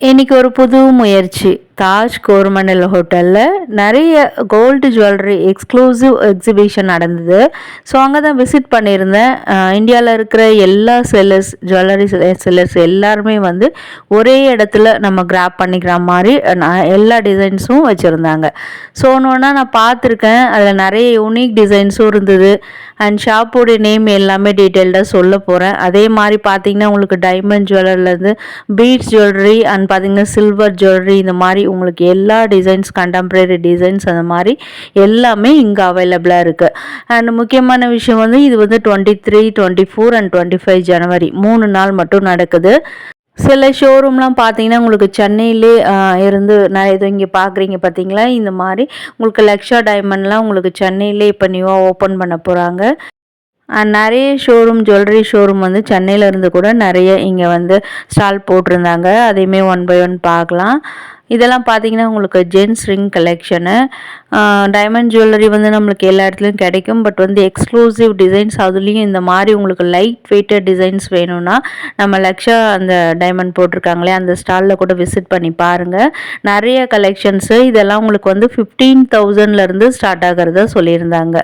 இன்னைக்கு ஒரு புது முயற்சி. தாஜ் கோரமண்டல் ஹோட்டல்ல நெறைய கோல்டு ஜுவல்லரி எக்ஸ்க்ளூசிவ் எக்ஸிபிஷன் நடந்தது. ஸோ அங்க தான் விசிட் பண்ணியிருந்தேன். இந்தியால இருக்கிற எல்லா செல்லர்ஸ், ஜுவல்லரி செல்லர்ஸ் எல்லாருமே வந்து ஒரே இடத்துல நம்ம கிராப் பண்ணிக்கிற மாரி எல்லா டிசைன்ஸும் வச்சிருந்தாங்க. ஸோ ஒண்ணு ஒண்ணா நான் பார்த்துருக்கேன். அதில நெறைய யூனிக் டிசைன்ஸும் இருந்தது. அண்ட் ஷாப்போட நேம் எல்லாமே டீட்டெயில்டா சொல்லப் போறேன். அதே மாரி பார்த்தீங்கன்னா, உங்களுக்கு டைமண்ட் ஜுவல்லரிலேருந்து பீட்ஸ் ஜுவல்லரி அண்ட் பார்த்தீங்கன்னா, சில்வர் ஜுவல்லரி இந்த மாரி உங்களுக்கு எல்லா டிசைன்ஸ் கண்டெம்பரரி டிசைன்ஸ் அந்த மாரி எல்லாமே இங்கே அவைலபிளாக இருக்குது. அண்ட் முக்கியமான விஷயம் வந்து இது வந்து 23, 24 அண்ட் 25 ஜனவரி 3 நாள் மட்டும் நடக்குது. சில ஷோரூம்லாம் பார்த்தீங்கன்னா, உங்களுக்கு சென்னையிலே இருந்து நான் ஏதோ இங்கே பார்க்குறீங்க பார்த்தீங்களா? இந்த மாரி உங்களுக்கு லக்ஷா டைமண்ட்லாம் உங்களுக்கு சென்னையிலே இப்போ நியூவா ஓப்பன் பண்ண போறாங்க. நெறைய ஷோரூம் ஜுவல்லரி ஷோரூம் வந்து சென்னையில இருந்து கூட நெறைய இங்கே வந்து ஸ்டால் போட்டிருந்தாங்க. அதையுமே ஒன் பை ஒன் பார்க்கலாம். இதெல்லாம் பார்த்தீங்கன்னா, உங்களுக்கு gents ring collection. Diamond jewellery வந்து நம்மளுக்கு எல்லா இடத்துலையும் கிடைக்கும். பட் வந்து எக்ஸ்க்ளூசிவ் டிசைன்ஸ் அதுலேயும் இந்த மாரி உங்களுக்கு லைட் வெயிட்டட் டிசைன்ஸ் வேணும்னா, நம்ம லக்ஷா அந்த டைமண்ட் போட்டிருக்காங்களே அந்த ஸ்டாலில் கூட விசிட் பண்ணி பாருங்கள். நெறைய கலெக்ஷன்ஸு இதெல்லாம் உங்களுக்கு வந்து 15,000லேருந்து ஸ்டார்ட் ஆகிறதா சொல்லியிருந்தாங்க.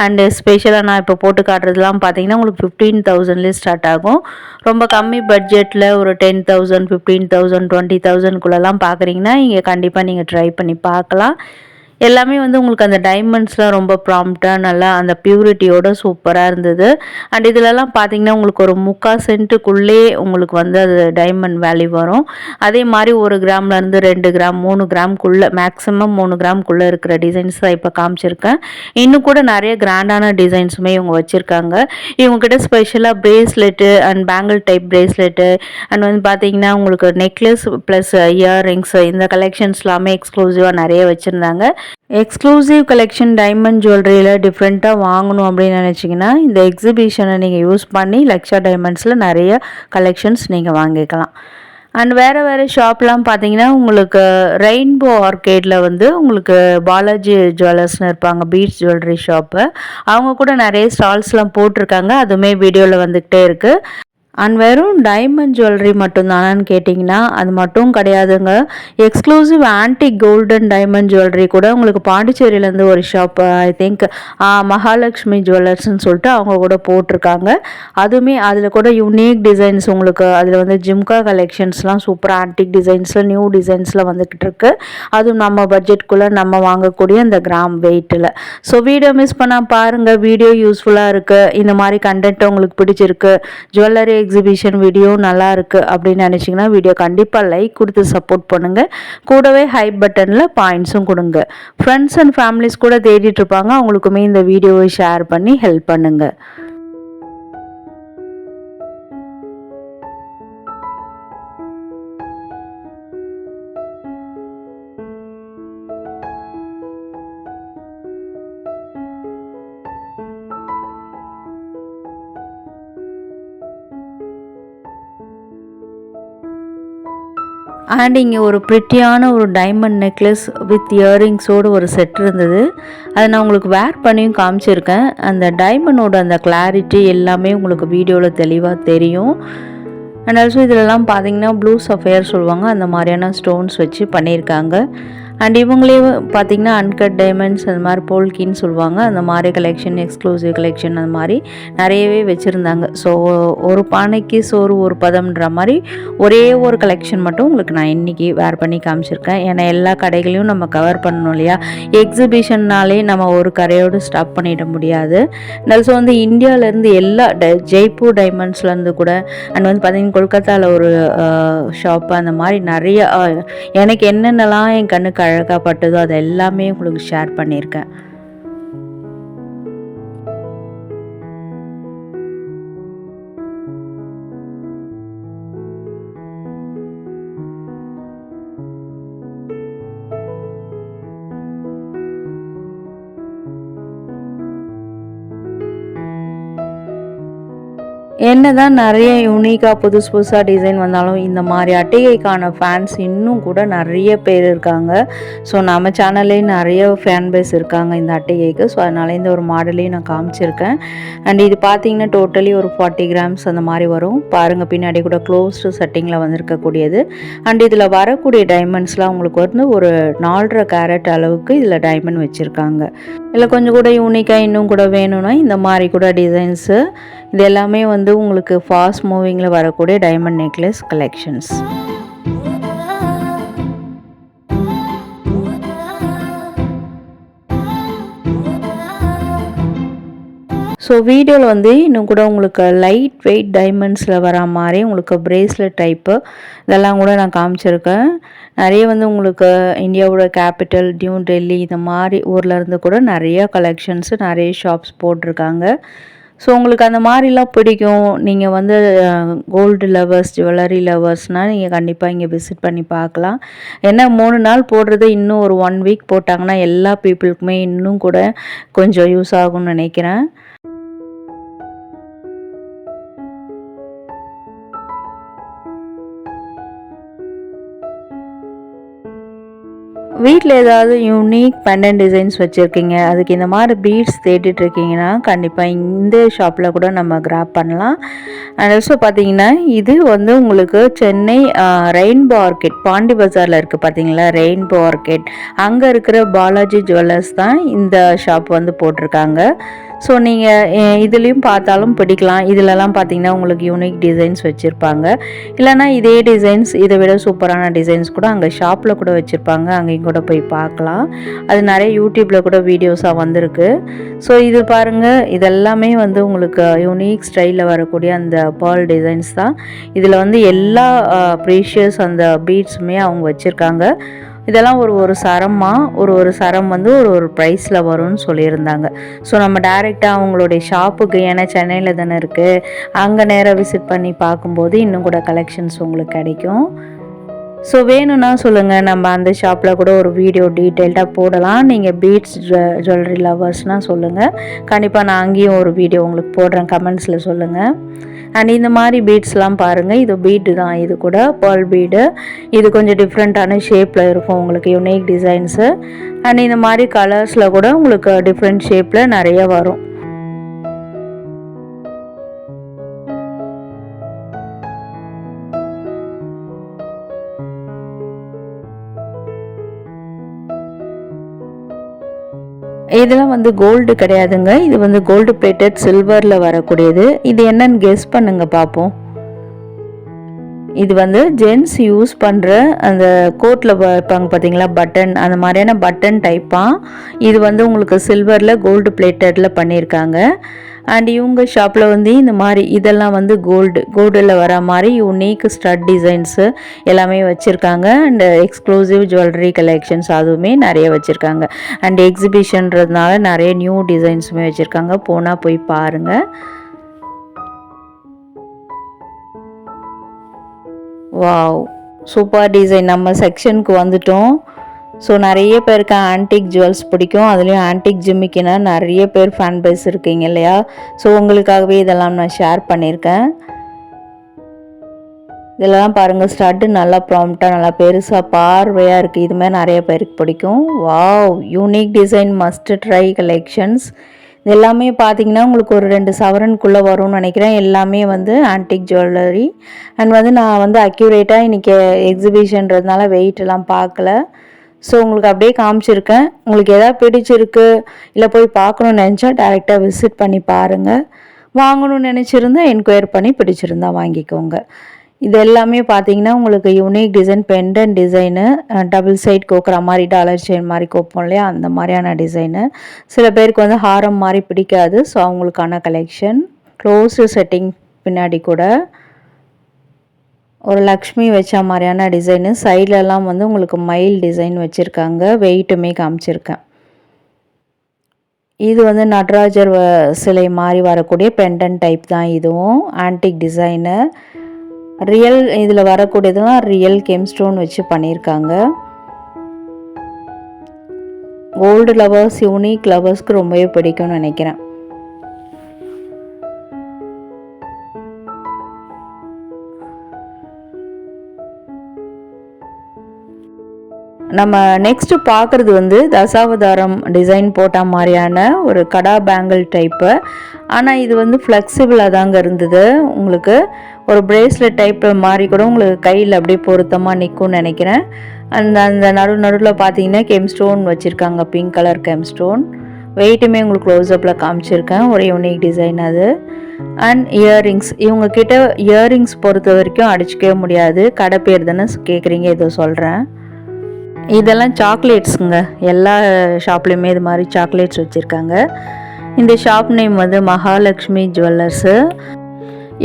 அண்டு ஸ்பெஷலாக நான் இப்போ போட்டு காட்டுறதுலாம் பார்த்தீங்கன்னா, உங்களுக்கு 15,000லேயே ஸ்டார்ட் ஆகும். ரொம்ப கம்மி பட்ஜெட்டில் ஒரு 10,000, 15,000, 20,000க்குள்ளலாம் பார்க்குறீங்கன்னா, இங்கே கண்டிப்பாக நீங்கள் ட்ரை பண்ணி பார்க்கலாம். எல்லாமே வந்து உங்களுக்கு அந்த டைமண்ட்ஸ்லாம் ரொம்ப ப்ராம்ப்டா நல்லா அந்த பியூரிட்டியோட சூப்பரா இருந்தது. அண்ட் இதுலலாம் பார்த்தீங்கன்னா, உங்களுக்கு ஒரு 3/4 சென்ட்டுக்குள்ளேயே உங்களுக்கு வந்து அது டைமண்ட் வேல்யூ வரும். அதே மாரி 1 கிராம்லேருந்து 2 கிராம், 3 கிராம்க்குள்ள மேக்ஸிமம் 3 கிராம்க்குள்ள இருக்கிற டிசைன்ஸ் தான் இப்போ காமிச்சிருக்கேன். இன்னும் கூட நெறைய கிராண்டான டிசைன்ஸுமே இவங்க வச்சிருக்காங்க. இவங்ககிட்ட ஸ்பெஷலா bracelet and bangle type bracelet and வந்து பார்த்தீங்கன்னா, உங்களுக்கு நெக்லஸ் ப்ளஸ் இயர்ரிங்ஸ் இந்த கலெக்ஷன்ஸ்லாமே எக்ஸ்க்ளூசிவா நெறைய வச்சிருந்தாங்க. எக்ஸ்க்ளூசிவ் கலெக்ஷன் டைமண்ட் ஜுவல்லரியில் டிஃப்ரெண்ட்டாக வாங்கணும் அப்படின்னு நினச்சிங்கன்னா, இந்த எக்ஸிபிஷனை நீங்கள் யூஸ் பண்ணி லக்ஷா டைமண்ட்ஸில் நிறைய கலெக்ஷன்ஸ் நீங்கள் வாங்கிக்கலாம். அண்ட் வேறு வேறு ஷாப்லாம் பார்த்தீங்கன்னா, உங்களுக்கு ரெயின்போ ஆர்கேடில் வந்து உங்களுக்கு பாலாஜி ஜுவல்லர்ஸ்னு இருப்பாங்க, பீட்ஸ் ஜுவல்லரி ஷாப்பு. அவங்க கூட நிறைய ஸ்டால்ஸ்லாம் போட்டிருக்காங்க. அதுவுமே வீடியோவில் வந்துக்கிட்டே இருக்குது. அண்ட் வெறும் டைமண்ட் ஜுவல்லரி மட்டும்தானான்னு கேட்டிங்கன்னா, அது மட்டும் கிடையாதுங்க. Exclusive antique golden diamond jewellery கூட உங்களுக்கு பாண்டிச்சேரியிலேருந்து ஒரு ஷாப் ஐ திங்க் மகாலட்சுமி ஜுவல்லர்ஸ்ன்னு சொல்லிட்டு அவங்க கூட போட்டிருக்காங்க. அதுவுமே அதில் கூட யூனிக் டிசைன்ஸ் உங்களுக்கு அதில் வந்து ஜிம்கா கலெக்ஷன்ஸ்லாம் சூப்பராக ஆன்டிக் டிசைன்ஸில் நியூ டிசைன்ஸில் வந்துக்கிட்டு இருக்கு. அதுவும் நம்ம பட்ஜெட்குள்ளே நம்ம வாங்கக்கூடிய அந்த கிராம் வெயிட்டில். ஸோ வீடியோ மிஸ் பண்ணால் பாருங்கள். வீடியோ யூஸ்ஃபுல்லாக இருக்குது. இந்த மாதிரி கண்டென்ட் உங்களுக்கு பிடிச்சிருக்கு, ஜுவல்லரி எக்ஸிபிஷன் வீடியோ நல்லா இருக்குது அப்படின்னு நினச்சிங்கன்னா வீடியோ கண்டிப்பாக லைக் கொடுத்து சப்போர்ட் பண்ணுங்கள். கூடவே ஹை பட்டனில் பாயிண்ட்ஸும் கொடுங்க. ஃப்ரெண்ட்ஸ் அண்ட் ஃபேமிலிஸ் கூட தேடிட்டு இருப்பாங்க, அவங்களுக்குமே இந்த வீடியோவை ஷேர் பண்ணி ஹெல்ப் பண்ணுங்கள். அண்ட் இங்கே ஒரு ப்ரிட்டியான ஒரு டைமண்ட் நெக்லஸ் வித் இயரிங்ஸோடு ஒரு செட் இருந்தது. அதை நான் உங்களுக்கு வேர் பண்ணியும் காமிச்சிருக்கேன். அந்த டைமண்டோட அந்த கிளாரிட்டி எல்லாமே உங்களுக்கு வீடியோவில் தெளிவாக தெரியும். அண்ட் ஆல்சோ இதிலலாம் பார்த்தீங்கன்னா ப்ளூ சஃபயர் சொல்லுவாங்க, அந்த மாதிரியான ஸ்டோன்ஸ் வச்சு பண்ணியிருக்காங்க. அண்ட் இவங்களே பார்த்திங்கன்னா அன்கட் டைமண்ட்ஸ் அந்த மாதிரி போல்கின்னு சொல்லுவாங்க, அந்த மாதிரி கலெக்ஷன் எக்ஸ்க்ளூசிவ் கலெக்ஷன் அந்த மாதிரி நிறையவே வச்சுருந்தாங்க. ஸோ ஒரு பானைக்கு சோறு ஒரு பதம்ன்ற மாதிரி ஒரே ஒரு கலெக்ஷன் மட்டும் உங்களுக்கு நான் இன்றைக்கி வேர் பண்ணி காமிச்சிருக்கேன். ஏன்னா எல்லா கடைகளையும் நம்ம கவர் பண்ணணும் இல்லையா. எக்ஸிபிஷன்னாலே நம்ம ஒரு கடையோடு ஸ்டாப் பண்ணிட முடியாது. ஆல்சோ வந்து இந்தியாவிலேருந்து எல்லா ஜெய்ப்பூர் டைமண்ட்ஸ்லேருந்து கூட அண்ட் வந்து பார்த்திங்கன்னா கொல்கத்தாவில் ஒரு ஷாப்பு அந்த மாதிரி நிறைய எனக்கு என்னென்னலாம் என் கண்ணுக்கு அழகாக பட்டதோ அது எல்லாமே உங்களுக்கு ஷேர் பண்ணியிருக்கேன். என்னதான் நிறைய யூனிக்காக புதுசு புதுசாக டிசைன் வந்தாலும் இந்த மாதிரி அட்டிகைக்கான ஃபேன்ஸ் இன்னும் கூட நிறைய பேர் இருக்காங்க. ஸோ நம்ம சேனல்லே நிறைய ஃபேன் பேஸ் இருக்காங்க இந்த அட்டிகைக்கு. ஸோ அதனால இந்த ஒரு மாடலையும் நான் காமிச்சிருக்கேன். அண்ட் இது பார்த்தீங்கன்னா டோட்டலி ஒரு 40 கிராம்ஸ் அந்த மாதிரி வரும். பாருங்கள் பின்னாடி கூட க்ளோஸ்டு செட்டிங்கில் வந்திருக்கக்கூடியது. அண்ட் இதில் வரக்கூடிய டைமண்ட்ஸ்லாம் உங்களுக்கு வந்து ஒரு 4.5 கேரட் அளவுக்கு இதில் டைமண்ட் வச்சுருக்காங்க. இல்லை கொஞ்சம் கூட யூனிக்காக இன்னும் கூட வேணும்னா இந்த மாதிரி கூட டிசைன்ஸு இது எல்லாமே வந்து உங்களுக்கு ஃபாஸ்ட் மூவிங்கில் வரக்கூடிய டைமண்ட் நெக்லஸ் கலெக்ஷன்ஸ். ஸோ வீடியோவில் வந்து இன்னும் கூட உங்களுக்கு லைட் வெயிட் டைமண்ட்ஸில் வர மாதிரி உங்களுக்கு பிரேஸ்லெட் டைப்பு இதெல்லாம் கூட நான் காமிச்சிருக்கேன். நிறைய வந்து உங்களுக்கு இந்தியாவோட கேபிட்டல் நியூ டெல்லி இந்த மாதிரி ஊரில் இருந்து கூட நிறைய கலெக்ஷன்ஸு நிறைய ஷாப்ஸ் போட்டிருக்காங்க. ஸோ உங்களுக்கு அந்த மாதிரிலாம் பிடிக்கும், நீங்கள் வந்து கோல்டு லவர்ஸ் ஜுவல்லரி லவர்ஸ்னால் நீங்கள் கண்டிப்பாக இங்கே விசிட் பண்ணி பார்க்கலாம். ஏன்னா 3 நாள் போடுறது இன்னும் ஒரு 1 வீக் போட்டாங்கன்னா எல்லா பீப்புளுக்குமே இன்னும் கூட கொஞ்சம் யூஸ் ஆகும்னு நினைக்கிறேன். வீட்டில் ஏதாவது யூனிக் பெண்டன்ட் டிசைன்ஸ் வச்சுருக்கீங்க, அதுக்கு இந்த மாதிரி பீட்ஸ் தேடிட்டுருக்கீங்கன்னா கண்டிப்பாக இந்த ஷாப்பில் கூட நம்ம கிராப் பண்ணலாம். அண்ட் ஆல்சோ பார்த்தீங்கன்னா இது வந்து உங்களுக்கு சென்னை ரெயின்போ ஆர்கிட் பாண்டி பஜாரில் இருக்குது பார்த்தீங்களா, ரெயின்போ ஆர்கிட் அங்கே இருக்கிற பாலாஜி ஜுவல்லர்ஸ் தான் இந்த ஷாப் வந்து போட்டிருக்காங்க. ஸோ நீங்கள் இதுலேயும் பார்த்தாலும் பிடிக்கலாம். இதிலலாம் பார்த்தீங்கன்னா உங்களுக்கு யூனிக் டிசைன்ஸ் வச்சுருப்பாங்க. இல்லைனா இதே டிசைன்ஸ் இதை விட சூப்பரான டிசைன்ஸ் கூட அங்கே ஷாப்பில் கூட வச்சுருப்பாங்க, அங்கேயும் கூட போய் பார்க்கலாம். அது நிறைய யூடியூப்பில் கூட வீடியோஸாக வந்திருக்கு. ஸோ இது பாருங்கள், இதெல்லாமே வந்து உங்களுக்கு யூனிக் ஸ்டைலில் வரக்கூடிய அந்த பேர்ல் டிசைன்ஸ் தான். இதில் வந்து எல்லா ப்ரீஷியஸ் அந்த பீட்ஸுமே அவங்க வச்சுருக்காங்க. இதெல்லாம் ஒரு சரமாக ஒரு சரம் வந்து ஒரு ப்ரைஸில் வரும்னு சொல்லியிருந்தாங்க. ஸோ நம்ம டைரெக்டாக அவங்களுடைய ஷாப்புக்கு, ஏன்னா சென்னையில் தானே இருக்குது, அங்கே நேராக விசிட் பண்ணி பார்க்கும்போது இன்னும் கூட கலெக்ஷன்ஸ் உங்களுக்கு கிடைக்கும். ஸோ வேணும்னா சொல்லுங்கள், நம்ம அந்த ஷாப்பில் கூட ஒரு வீடியோ டீட்டெயில்டாக போடலாம். நீங்கள் பீட்ஸ் ஜுவல்லரி லவர்ஸ்னால் சொல்லுங்கள், கண்டிப்பாக நான் அங்கேயும் ஒரு வீடியோ உங்களுக்கு போடுறேன், கமெண்ட்ஸில் சொல்லுங்கள். அண்ட் இந்த மாதிரி பீட்ஸ்லாம் பாருங்கள், இது பீடு தான், இது கூட பேர்ல் பீடு. இது கொஞ்சம் டிஃப்ரெண்ட்டான ஷேப்பில் இருக்கும், உங்களுக்கு யூனிக் டிசைன்ஸு. அண்ட் இந்த மாதிரி கலர்ஸில் கூட உங்களுக்கு டிஃப்ரெண்ட் ஷேப்பில் நிறைய வரும். இதெல்லாம் வந்து கோல்டு கிடையாதுங்க, இது வந்து கோல்டு பிளேட்டட் சில்வரில் வரக்கூடியது. இது என்னன்னு கெஸ் பண்ணுங்க பார்ப்போம். இது வந்து ஜென்ஸ் யூஸ் பண்ணுற அந்த கோட்டில் வைப்பாங்க பார்த்தீங்களா பட்டன், அந்த மாதிரியான பட்டன் டைப்பாக. இது வந்து உங்களுக்கு சில்வரில் கோல்டு பிளேட்டடில் பண்ணியிருக்காங்க. அண்ட் இவங்க ஷாப்பில் வந்து இந்த மாதிரி இதெல்லாம் வந்து கோல்டில் வர மாதிரி யூனிக் ஸ்டட் டிசைன்ஸு எல்லாமே வச்சுருக்காங்க. அண்ட் எக்ஸ்க்ளூசிவ் ஜுவல்லரி கலெக்ஷன்ஸ் அதுவுமே நிறைய வச்சுருக்காங்க. அண்ட் எக்ஸிபிஷன்றதுனால நிறைய நியூ டிசைன்ஸுமே வச்சுருக்காங்க, போனால் போய் பாருங்கள். Wow, super design. நம்ம செக்ஷனுக்கு வந்துட்டோம். ஸோ நிறைய பேருக்கு ஆன்டிக் ஜுவல்ஸ் பிடிக்கும், அதுலேயும் ஆன்டிக் ஜிம்மிக்குன்னா நிறைய பேர் ஃபேன் பேஸ் இருக்கீங்க இல்லையா. ஸோ உங்களுக்காகவே இதெல்லாம் நான் ஷேர் பண்ணியிருக்கேன். இதெல்லாம் பாருங்கள், ஸ்டட்டு நல்லா ப்ராம்ப்டாக நல்லா பெருசாக பார்வையாக இருக்குது, இதுமாதிரி நிறைய பேருக்கு பிடிக்கும். Wow, unique design, must try collections. இது எல்லாமே பார்த்திங்கன்னா உங்களுக்கு ஒரு 2 சவரனுக்குள்ளே வரும்னு நினைக்கிறேன். எல்லாமே வந்து ஆன்டிக் ஜுவல்லரி. அண்ட் வந்து நான் வந்து அக்யூரேட்டாக இன்றைக்கி எக்ஸிபிஷன்றதுனால வெயிட்டெல்லாம் பார்க்கல. ஸோ உங்களுக்கு அப்படியே காமிச்சிருக்கேன். உங்களுக்கு எதாவது பிடிச்சிருக்கு இல்லை போய் பார்க்கணுன்னு நினச்சா டைரெக்டாக விசிட் பண்ணி பாருங்கள். வாங்கணும்னு நினச்சிருந்தா என்கொயர் பண்ணி பிடிச்சிருந்தா வாங்கிக்கோங்க. இது எல்லாமே பார்த்தீங்கன்னா உங்களுக்கு unique design, pendant design, double side கோக்குற மாதிரி டாலர் செயின் மாதிரி கோப்போம் இல்லையா, அந்த மாதிரியான டிசைனு. சில பேருக்கு வந்து ஹாரம் மாதிரி பிடிக்காது, ஸோ அவங்களுக்கான கலெக்ஷன். க்ளோஸு செட்டிங் பின்னாடி கூட ஒரு லக்ஷ்மி வச்ச மாதிரியான டிசைனு. சைட்லலாம் வந்து உங்களுக்கு மயில் டிசைன் வச்சுருக்காங்க, வெயிட்டுமே காமிச்சிருக்கேன். இது வந்து நடராஜர் சிலை மாதிரி வரக்கூடிய பெண்டன்ட் டைப் தான், இதுவும் ஆன்டிக் டிசைனு. ரியல் இதில் வரக்கூடியதுலாம் ரியல் கெம்ஸ்டோன் வச்சு பண்ணியிருக்காங்க. கோல்டு லவர்ஸ், யூனிக் லவர்ஸ்க்கு ரொம்பவே பிடிக்கும்னு நினைக்கிறேன். நம்ம நெக்ஸ்ட்டு பார்க்குறது வந்து தசாவதாரம் டிசைன் போட்ட மாதிரியான ஒரு கடா பேங்கிள் டைப்பு. ஆனால் இது வந்து ஃப்ளெக்சிபிளாக தாங்க இருந்தது. உங்களுக்கு ஒரு பிரேஸ்லெட் டைப் மாதிரி கூட உங்களுக்கு கையில் அப்படியே பொருத்தமாக நிற்கும்னு நினைக்கிறேன். அந்த அந்த நடுவில் பார்த்தீங்கன்னா கெம்ஸ்டோன் வச்சுருக்காங்க, பிங்க் கலர் கெம்ஸ்டோன். வெயிட்டுமே உங்களுக்கு க்ளோஸ்அப்பில் காமிச்சிருக்கேன். ஒரு யூனிக் டிசைன் அது. அண்ட் இயரிங்ஸ், இவங்கக்கிட்ட இயரிங்ஸ் பொறுத்த வரைக்கும் அடிச்சிக்கவே முடியாது. கடை பேர் தானே கேட்குறீங்க, ஏதோ சொல்கிறேன். இதெல்லாம் சாக்லேட்ஸுங்க. எல்லா ஷாப்லேயுமே இது மாதிரி சாக்லேட்ஸ் வச்சுருக்காங்க. இந்த ஷாப் நேம் வந்து மகாலட்சுமி ஜுவல்லர்ஸு.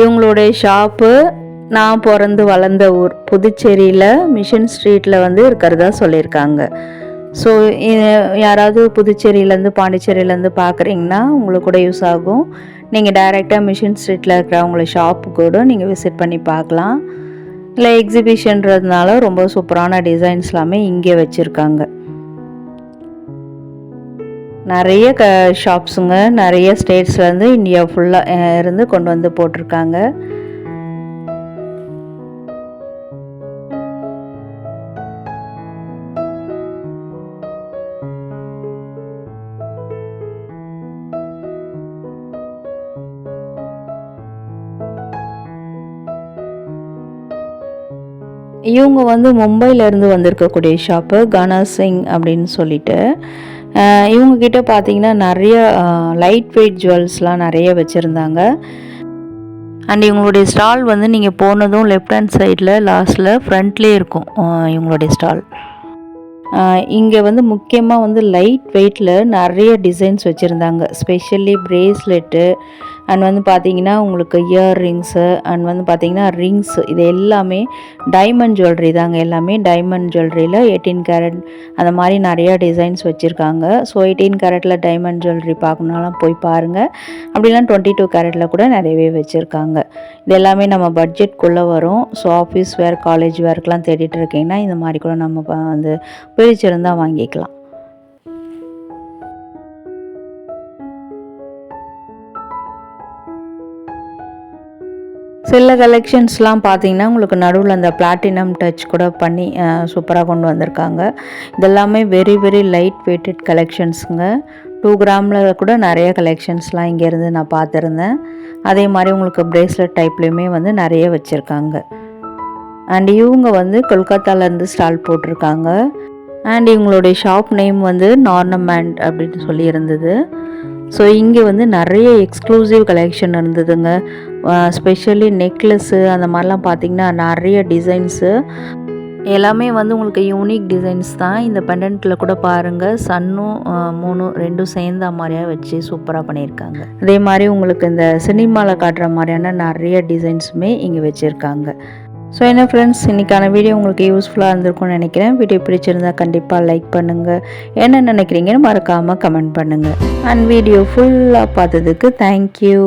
இவங்களுடைய ஷாப்பு நான் பிறந்து வளர்ந்த ஊர் புதுச்சேரியில் மிஷன் ஸ்ட்ரீட்டில் வந்து இருக்கிறதா சொல்லியிருக்காங்க. ஸோ யாராவது புதுச்சேரியிலேருந்து பாண்டிச்சேரியிலேருந்து பார்க்குறீங்கன்னா உங்களுக்கு கூட யூஸ் ஆகும். நீங்கள் டைரெக்டாக மிஷன் ஸ்ட்ரீட்டில் இருக்கிற அவங்கள ஷாப்பு கூட நீங்கள் விசிட் பண்ணி பார்க்கலாம். இல்லை எக்ஸிபிஷன்றதுனால ரொம்ப சூப்பரான டிசைன்ஸ் எல்லாமே இங்கே வச்சுருக்காங்க. நிறைய ஷாப்ஸுங்க நிறைய ஸ்டேட்ஸ்லேருந்து இந்தியா ஃபுல்லாக இருந்து கொண்டு வந்து போட்டிருக்காங்க. இவங்க வந்து மும்பையிலேருந்து வந்திருக்கக்கூடிய ஷாப்பு கானா சிங் அப்படின்னு சொல்லிட்டு. இவங்கக்கிட்ட பார்த்தீங்கன்னா நிறைய லைட் வெயிட் ஜுவல்ஸ்லாம் நிறைய வச்சுருந்தாங்க. அண்ட் இவங்களுடைய ஸ்டால் வந்து நீங்கள் போனதும் லெஃப்ட் ஹேண்ட் சைடில் லாஸ்ட்டில் ஃப்ரண்ட்லேயே இருக்கும் இவங்களுடைய ஸ்டால். இங்கே வந்து முக்கியமாக வந்து லைட் வெயிட்டில் நிறைய டிசைன்ஸ் வச்சுருந்தாங்க. ஸ்பெஷலி பிரேஸ்லெட்டு அண்ட் வந்து பார்த்திங்கன்னா உங்களுக்கு இயர்ரிங்ஸு அண்ட் வந்து பார்த்திங்கன்னா ரிங்ஸு, இது எல்லாமே டைமண்ட் ஜுவல்லரி தாங்க. எல்லாமே டைமண்ட் ஜுவல்லரியில் 18 கேரட் அந்த மாதிரி நிறையா டிசைன்ஸ் வச்சுருக்காங்க. ஸோ 18 கேரட்டில் டைமண்ட் ஜுவல்லரி பார்க்கணுன்னாலும் போய் பாருங்கள். அப்படிலாம் 22 கேரட்டில் கூட நிறையவே வச்சுருக்காங்க. இது எல்லாமே நம்ம பட்ஜெட்குள்ளே வரும். ஸோ ஆஃபீஸ் வேர் காலேஜ் வேர்க்கெலாம் தேடிட்டு இருக்கீங்கன்னா இந்த மாதிரி கூட நம்ம வந்து பிடிச்சிருந்தால் வாங்கிக்கலாம். சில கலெக்ஷன்ஸ்லாம் பார்த்தீங்கன்னா உங்களுக்கு நடுவில் அந்த பிளாட்டினம் டச் கூட பண்ணி சூப்பராக கொண்டு வந்திருக்காங்க. இதெல்லாமே வெரி வெரி லைட் வெயிட்டட் கலெக்ஷன்ஸுங்க. 2 கிராமில் கூட நிறைய கலெக்ஷன்ஸ்லாம் இங்கேருந்து நான் பார்த்துருந்தேன். அதே மாதிரி உங்களுக்கு பிரேஸ்லெட் டைப்லேயுமே வந்து நிறைய வச்சுருக்காங்க. அண்ட் இவங்க வந்து கொல்கத்தாலேருந்து ஸ்டால் போட்டிருக்காங்க. அண்ட் இவங்களுடைய ஷாப் நேம் வந்து நார்னமெண்ட் அப்படின்னு சொல்லி இருந்தது. ஸோ இங்கே வந்து நிறைய எக்ஸ்க்ளூசிவ் கலெக்ஷன் இருந்ததுங்க. ஸ்பெஷலி நெக்லஸ்ஸு அந்த மாதிரிலாம் பார்த்திங்கன்னா நிறைய டிசைன்ஸு எல்லாமே வந்து உங்களுக்கு யூனிக் டிசைன்ஸ் தான். இந்த பெண்டன்ட்டில் கூட பாருங்கள், சன்னும் மூணும் ரெண்டும் சேர்ந்த மாதிரியாக வச்சு சூப்பராக பண்ணியிருக்காங்க. அதே மாதிரி உங்களுக்கு இந்த சினிமாவில் காட்டுற மாதிரியான நிறைய டிசைன்ஸுமே இங்கே வச்சுருக்காங்க. ஸோ என்ன ஃப்ரெண்ட்ஸ், இன்றைக்கான வீடியோ உங்களுக்கு யூஸ்ஃபுல்லாக இருந்திருக்கும்னு நினைக்கிறேன். வீடியோ பிடிச்சிருந்தால் கண்டிப்பாக லைக் பண்ணுங்கள். என்ன நினைக்கிறீங்கன்னு மறக்காமல் கமெண்ட் பண்ணுங்கள். அண்ட் வீடியோ ஃபுல்லாக பார்த்ததுக்கு தேங்க்யூ.